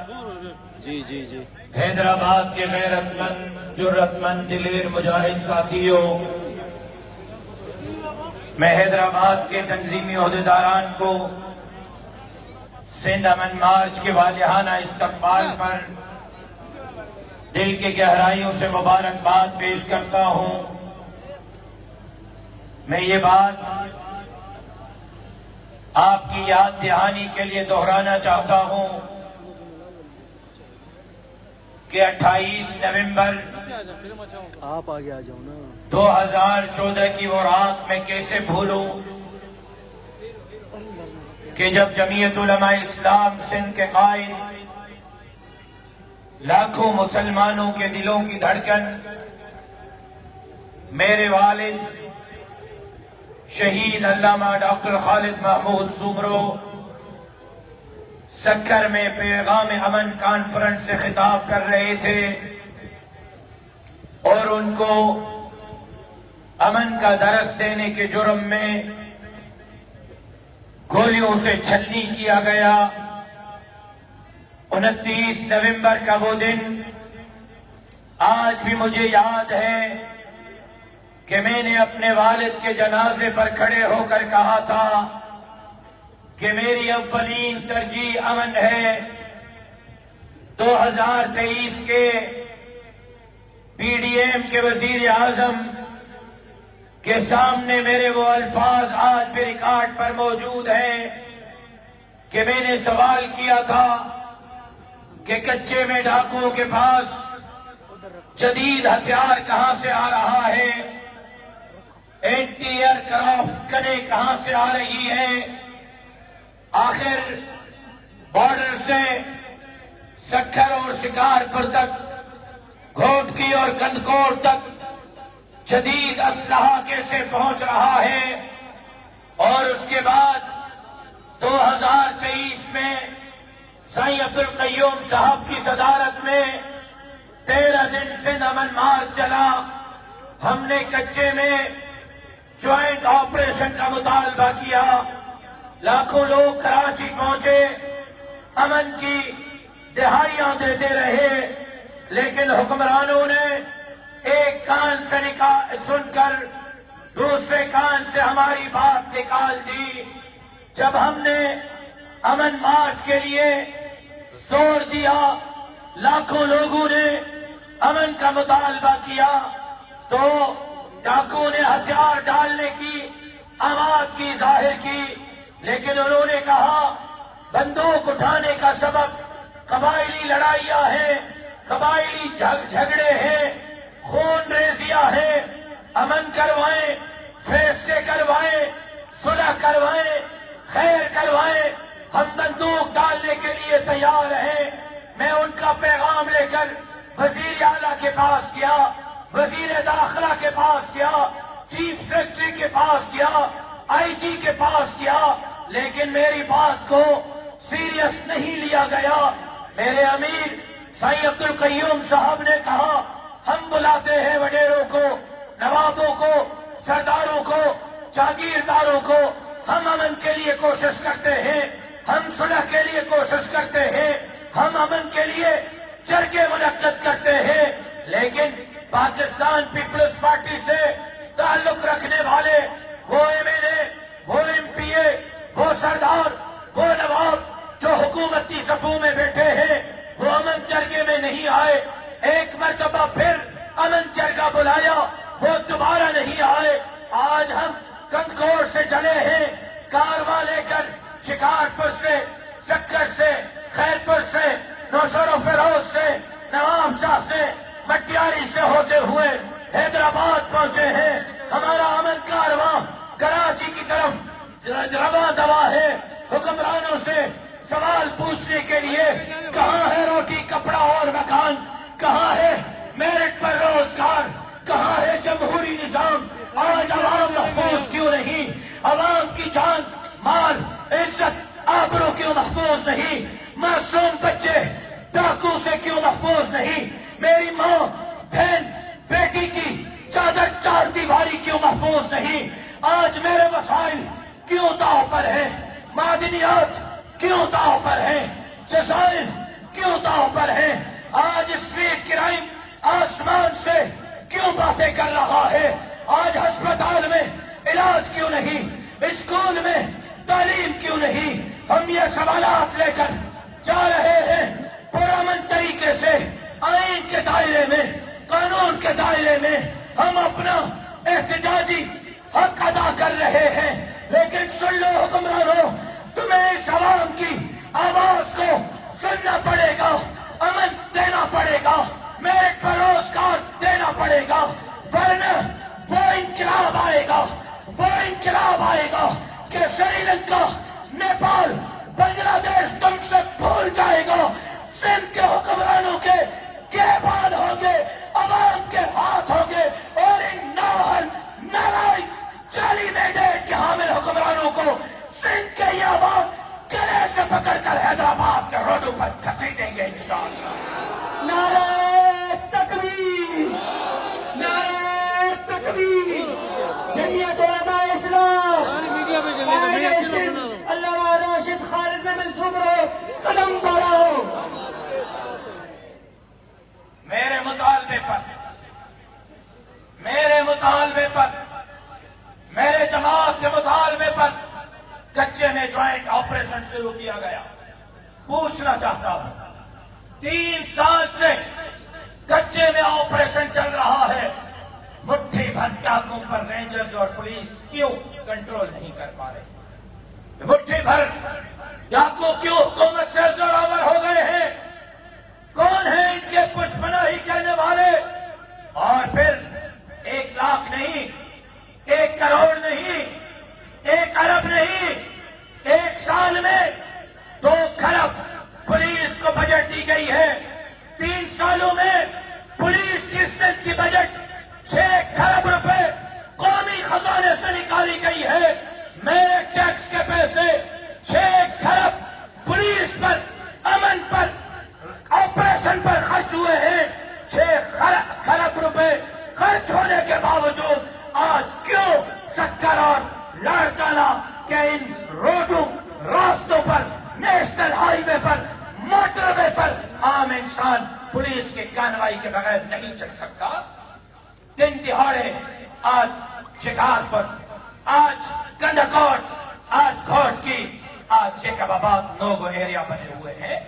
جی جی جی حیدرآباد کے غیرت مند جرت مند دلیر مجاہد ساتھیوں، میں حیدرآباد کے تنظیمی عہدیداران کو سندھ امن مارچ کے والہانہ استقبال پر دل کی گہرائیوں سے مبارکباد پیش کرتا ہوں۔ میں یہ بات آپ کی یاد دہانی کے لیے دہرانا چاہتا ہوں کہ 28 نومبر آپ آگے آ جاؤ نا۔ 2014 کی وہ رات میں کیسے بھولوں کہ جب جمعیت علماء اسلام سندھ کے قائد، لاکھوں مسلمانوں کے دلوں کی دھڑکن، میرے والد شہید علامہ ڈاکٹر خالد محمود سومرو سکر میں پیغام امن کانفرنس سے خطاب کر رہے تھے اور ان کو امن کا درس دینے کے جرم میں گولیوں سے چھلنی کیا گیا۔ 29 نومبر کا وہ دن آج بھی مجھے یاد ہے کہ میں نے اپنے والد کے جنازے پر کھڑے ہو کر کہا تھا کہ میری اولین ترجیح امن ہے۔ 2023 کے پی ڈی ایم کے وزیر اعظم کے سامنے میرے وہ الفاظ آج بھی ریکارڈ پر موجود ہیں کہ میں نے سوال کیا تھا کہ کچے میں ڈاکوؤں کے پاس جدید ہتھیار کہاں سے آ رہا ہے، اینٹی ایئر کرافٹ گنیں کہاں سے آ رہی ہیں۔ آخر بارڈر سے سکھر اور شکارپور تک، گھوٹکی اور گندکوٹ تک جدید اسلحہ کیسے پہنچ رہا ہے۔ اور اس کے بعد 2023 میں سائیں عبدالقیوم صاحب کی صدارت میں 13 دن سندھ امن مارچ چلا۔ ہم نے کچے میں جوائنٹ آپریشن کا مطالبہ کیا، لاکھوں لوگ کراچی پہنچے، امن کی دہائیاں دیتے رہے، لیکن حکمرانوں نے ایک کان سے سن کر دوسرے کان سے ہماری بات نکال دی۔ جب ہم نے امن مارچ کے لیے زور دیا، لاکھوں لوگوں نے امن کا مطالبہ کیا، تو ڈاکو نے ہتھیار ڈالنے کی آماد کی ظاہر کی، لیکن انہوں نے کہا بندوق اٹھانے کا سبب قبائلی لڑائیاں ہیں، قبائلی جھگڑے ہیں، خون ریزیاں ہیں، امن کروائیں، فیصلے کروائیں، صلح کروائیں، خیر کروائیں، ہم بندوق ڈالنے کے لیے تیار ہیں۔ میں ان کا پیغام لے کر وزیر اعلیٰ کے پاس گیا، وزیر داخلہ کے پاس گیا، چیف سیکرٹری کے پاس گیا، آئی جی کے پاس گیا، لیکن میری بات کو سیریس نہیں لیا گیا۔ میرے امیر سائیں عبدالقیوم صاحب نے کہا ہم بلاتے ہیں وڈیروں کو، نوابوں کو، سرداروں کو، جاگیرداروں کو، ہم امن کے لیے کوشش کرتے ہیں، ہم صلح کے لیے کوشش کرتے ہیں، ہم امن کے لیے جرگے منعقد کرتے ہیں، لیکن پاکستان پیپلز پارٹی سے تعلق رکھنے والے وہ ایم این اے، وہ ایم پی اے، وہ سردار، وہ نواب جو حکومتی صفوں میں بیٹھے ہیں، وہ امن جرگے میں نہیں آئے۔ ایک مرتبہ پھر امن جرگہ بلایا، وہ دوبارہ نہیں آئے۔ آج ہم گندکوٹ سے چلے ہیں، کارواں لے کر شکارپور سے، سکر سے، خیرپور سے، نوشہر و فیروز سے، نواب شاہ سے، مٹیاری سے ہوتے ہوئے حیدرآباد پہنچے ہیں۔ ہمارا امن کارواں کراچی کی طرف رواں دوا ہے۔ حکمرانوں سے سوال پوچھنے کے لیے کہاں ہے روٹی کپڑا اور مکان، کہاں ہے میرٹ پر روزگار، کہاں ہے جمہوری نظام؟ آج عوام محفوظ کیوں نہیں؟ عوام کی جان، مال، عزت، آبرو کیوں محفوظ نہیں؟ معصوم بچے ڈاکو سے کیوں محفوظ نہیں؟ میری ماں، بہن، بیٹی کی چادر چار دیواری کیوں محفوظ نہیں؟ آج میرے وسائل کیوں داؤ پر ہیں؟ معدنیات کیوں داؤ پر ہیں؟ جزائر کیوں باتیں کر رہا ہے، آج ہسپتال میں علاج کیوں نہیں، اسکول میں تعلیم کیوں نہیں؟ ہم یہ سوالات لے کر جا رہے ہیں، پرامن طریقے سے آئین کے دائرے میں، قانون کے دائرے میں ہم اپنا احتجاجی حق ادا کر رہے ہیں۔ لیکن سن لو حکمرانوں، تمہیں اس عوام کی آواز کو سننا پڑے گا، امن دینا پڑے گا، میرٹ پر روزگار دینا پڑے گا، ورنہ وہ انقلاب آئے گا، وہ انقلاب آئے گا کہ سری لنکا، نیپال، بنگلہ دیش تم سے بھول جائے گا۔ سندھ کے حکمرانوں کے بال ہوں گے، عوام کے ہاتھ ہوں گے، اور ان نااہل، نالائق، جعلی مینڈیٹ کے حامل حکمرانوں کو سندھ کے یہ عوام گلے سے پکڑ کر حیدرآباد کے روڈوں پر گھسیٹیں گے انشاءاللہ۔ نعرہ تکبیر، نعرہ تکبیر، جمعیت علماء اسلام، قائد سندھ علامہ راشد خالد میں منصوب رہو، قدم بڑھاؤ۔ میرے جماعت کے مطالبے پر کچے میں جوائنٹ آپریشن شروع کیا گیا۔ پوچھنا چاہتا ہوں، 3 سال سے کچے میں آپریشن چل رہا ہے، مٹھی بھر ڈاکوں پر رینجرز اور پولیس کیوں کنٹرول نہیں کر پا رہے؟ مٹھی بھر ڈاکو کیوں حکومت سے زوراور ہو گئے ہیں؟ کون ہیں ان کے پشپناہی کرنے والے؟ اور پھر 1 لاکھ نہیں، 1 کروڑ نہیں، 1 ارب نہیں، 1 سال میں 2 کھرب پولیس کو بجٹ دی گئی ہے۔ 3 سالوں میں پولیس کی سندھ کی بجٹ 6 کھرب روپے قومی خزانے سے نکالی گئی ہے۔ میرے ٹیکس کے پیسے 6 کھرب پولیس پر، امن پر، آپریشن پر خرچ ہوئے ہیں۔ 6 کھرب روپے خرچ ہونے کے باوجود آج کیوں سکر اور لاڑکانہ کے ان روڈوں، راستوں پر، نیشنل ہائی وے پر، موٹر وے پر عام انسان پولیس کے کارروائی کے بغیر نہیں چل سکتا؟ دن دہاڑے آج شکارپور، آج کنڈکوٹ، آج گھوٹ کی، آج جیکب آباد نوگو ایریا بنے ہوئے ہیں۔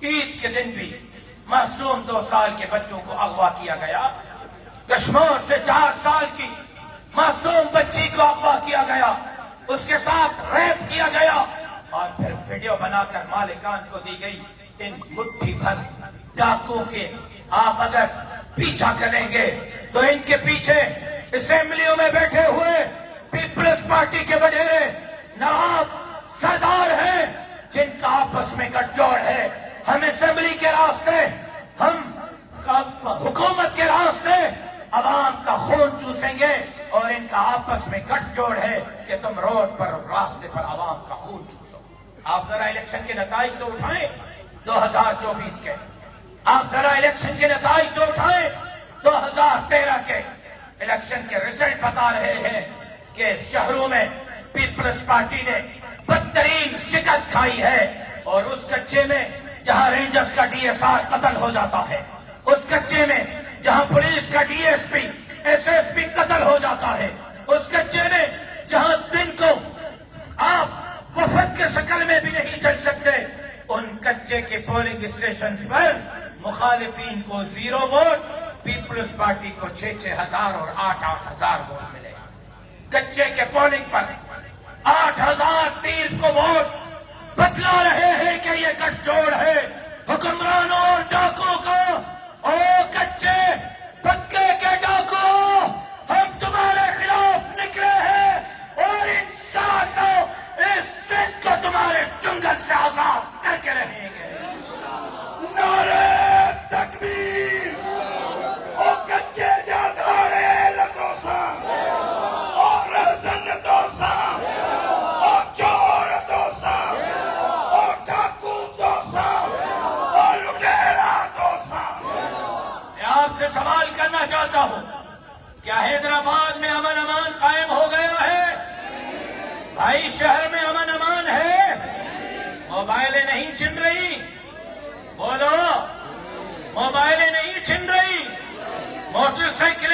عید کے دن بھی معصوم 2 سال کے بچوں کو اغوا کیا گیا۔ کشمیر سے 4 سال کی معصوم بچی کو اغوا کیا گیا، اس کے ساتھ ریپ کیا گیا، اور پھر ویڈیو بنا کر مالکان کو دی گئی۔ ان مٹھی بھر ڈاکوں کے آپ اگر پیچھا کریں گے تو ان کے پیچھے اسمبلیوں میں بیٹھے ہوئے پیپلز پارٹی کے وڈیرے نواب سردار ہیں، جن کا آپس میں گٹھ جوڑ ہے۔ ہم اسمبلی کے راستے، ہم حکومت کے راستے عوام کا خون چوسیں گے، اور ان کا آپس میں گٹھ جوڑ ہے کہ تم روڈ پر، راستے پر عوام کا خون چوسو۔ آپ ذرا الیکشن کے نتائج تو اٹھائیں 2024 کے، آپ ذرا الیکشن کے نتائج تو اٹھائیں 2013 کے۔ الیکشن کے رزلٹ بتا رہے ہیں کہ شہروں میں پیپلز پارٹی نے بدترین شکست کھائی ہے، اور اس کچے میں جہاں رینجرز کا DSR قتل ہو جاتا ہے، اس کچے میں جہاں پولیس کا DSP، SSP قتل ہو جاتا ہے، اس کچے میں جہاں دن کو آپ وفد کے شکل میں بھی نہیں چل سکتے، ان کچے کے پولنگ اسٹیشن پر مخالفین کو 0 ووٹ، پیپلز پارٹی کو 6-6 ہزار اور 8-8 ہزار ووٹ ملے۔ کچے کے پولنگ پر 8,000 تیر کو ووٹ بتلا رہے ہیں کہ یہ گٹھ جوڑ ہے حکمرانوں اور ڈاکوں کا۔ او کچے پکے کے ڈاکو، ہم تمہارے خلاف نکلے ہیں، اور انشاءاللہ اس سندھ کو تمہارے جنگل سے آزاد کر کے رہیں گے۔ نعرہ تکبیر، او کچے جا دھاڑے لٹوسا، او رزن دوسا، او چور دوسا، او ڈاکو دوسا، او لٹیرا دوسا۔ میں آپ سے سوال کرنا چاہتا ہوں، کیا حیدرآباد میں امن امان قائم ہو گیا ہے؟ بھائی شہر میں امن امان ہے؟ موبائلیں نہیں چھن رہی؟ بولو، موبائلیں نہیں چھن رہی؟ موٹر سائیکلیں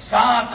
7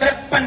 53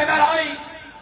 MRI,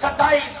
27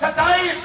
27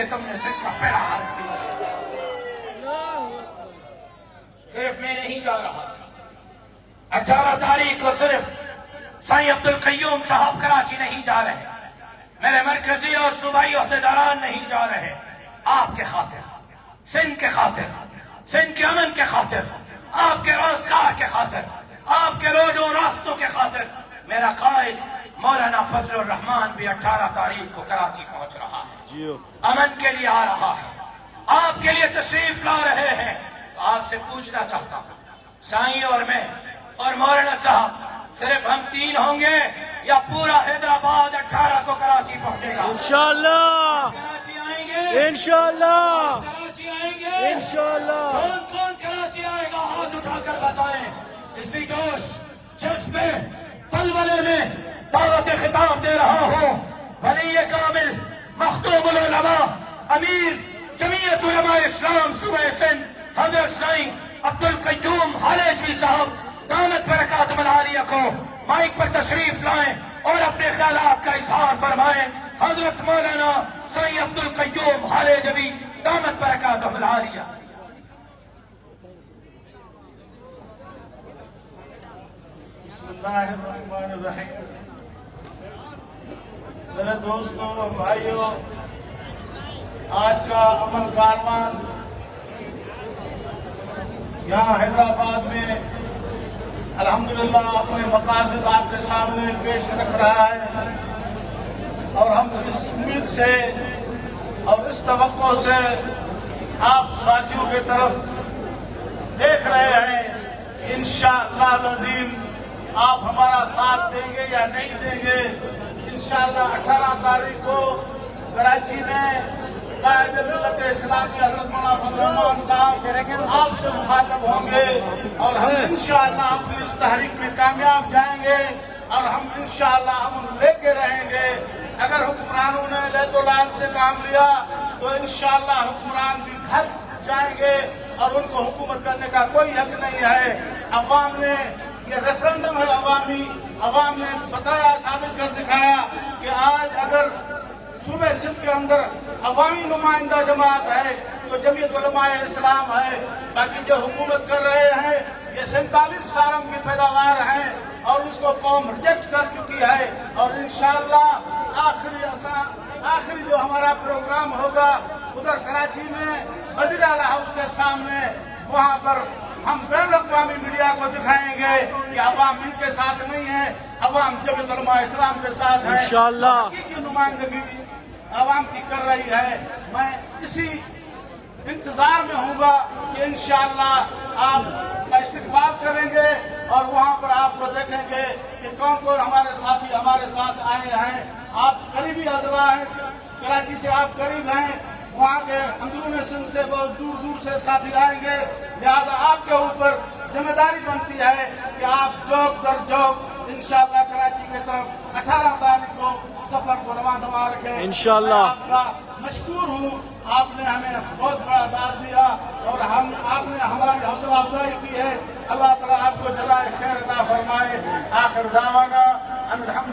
کہ تم نے سندھ کا پہلا حرف دیا. صرف میں نہیں جا رہا. 18 تاریخ کو صرف سائیں عبدالقیوم صاحب کراچی نہیں جا رہے, میرے مرکزی اور صوبائی عہدیداران نہیں جا رہے. آپ کے خاطر, سندھ کے خاطر, سندھ کے امن کے خاطر, آپ کے روزگار کے خاطر, آپ کے روڈوں راستوں کے خاطر میرا قائد مولانا فضل الرحمان بھی 18 تاریخ کو کراچی پہنچ رہا ہے, امن کے لیے آ رہا ہے, آپ کے لیے تشریف لا رہے ہیں. تو آپ سے پوچھنا چاہتا ہوں, سائیں اور میں اور مولانا صاحب صرف ہم 3 ہوں گے یا پورا حیدرآباد 18 کو کراچی پہنچے گا؟ انشاءاللہ کراچی آئیں گے, انشاءاللہ کراچی آئیں گے, انشاءاللہ. کون کون کراچی آئے گا ہاتھ اٹھا کر بتائیں. اسی جوش جذبے ولولے میں دعوت خطاب دے رہا ہوں ولی کامل مختوم العلماء امیر جمعیت علماء اسلام صوبہ سندھ حضرت سائیں عبدالقیوم حالجوی صاحب دامت برکات العالیہ کو مائک پر تشریف لائیں اور اپنے خیالات کا اظہار فرمائیں. حضرت مولانا سائیں عبدالقیوم حالجوی دامت برکات العالیہ. بسم اللہ الرحمن الرحیم. میرے دوستوں اور بھائیوں, آج کا امن کاروان یہاں حیدرآباد میں الحمدللہ اپنے مقاصد آپ کے سامنے پیش رکھ رہا ہے, اور ہم اس امید سے اور اس توقع سے آپ ساتھیوں کی طرف دیکھ رہے ہیں کہ انشاءاللہ العظیم آپ ہمارا ساتھ دیں گے یا نہیں دیں گے. انشاءاللہ 18 تاریخ کو کراچی میں قائد ملت اسلامی حضرت مولانا فضل الرحمان صاحب آپ سے مخاطب ہوں گے, اور ہم انشاءاللہ اپنی اس تحریک میں کامیاب جائیں گے, اور ہم انشاءاللہ امن لے کے رہیں گے. اگر حکمرانوں نے لیت و لال سے کام لیا تو انشاءاللہ حکمران بھی گھر جائیں گے, اور ان کو حکومت کرنے کا کوئی حق نہیں ہے. عوام نے یہ ریفرنڈم ہے عوامی, عوام نے بتایا, ثابت کر دکھایا کہ آج اگر صوبہ سندھ کے اندر عوامی نمائندہ جماعت ہے تو جمعیت علماء اسلام ہے. باقی جو حکومت کر رہے ہیں یہ 47 فارم کی پیداوار ہیں, اور اس کو قوم ریجیکٹ کر چکی ہے. اور انشاءاللہ آخری جو ہمارا پروگرام ہوگا ادھر کراچی میں وزیر اعلیٰ ہاؤس کے سامنے, وہاں پر ہم بین الاقوامی میڈیا کو دکھائیں گے کہ عوام ان کے ساتھ نہیں ہے, عوام جمعیت علماء اسلام کے ساتھ ہے. انشاءاللہ حقیقی نمائندگی عوام کی کر رہی ہے. میں اسی انتظار میں ہوں گا کہ انشاءاللہ آپ کا استقبال کریں گے, اور وہاں پر آپ کو دیکھیں گے کہ کون کون ہمارے ساتھی ہمارے ساتھ آئے ہیں. آپ قریبی اضلاع ہیں, کراچی سے آپ قریب ہیں, وہاں کے اندرون سندھ سے بہت دور دور سے ساتھی آئیں گے. لہذا آپ کے اوپر ذمہ داری بنتی ہے کہ آپ چوک در چوک انشاءاللہ کراچی کی طرف 18 تاریخ کو سفر کو رواں رکھیں. انشاءاللہ. میں آپ کا مشکور ہوں, آپ نے ہمیں بہت بڑا داد دیا, اور آپ نے ہماری حوصلہ افزائی کی ہے. اللہ تعالیٰ آپ کو جزائے خیر عطا فرمائے. آخر دعوانا ان الحمد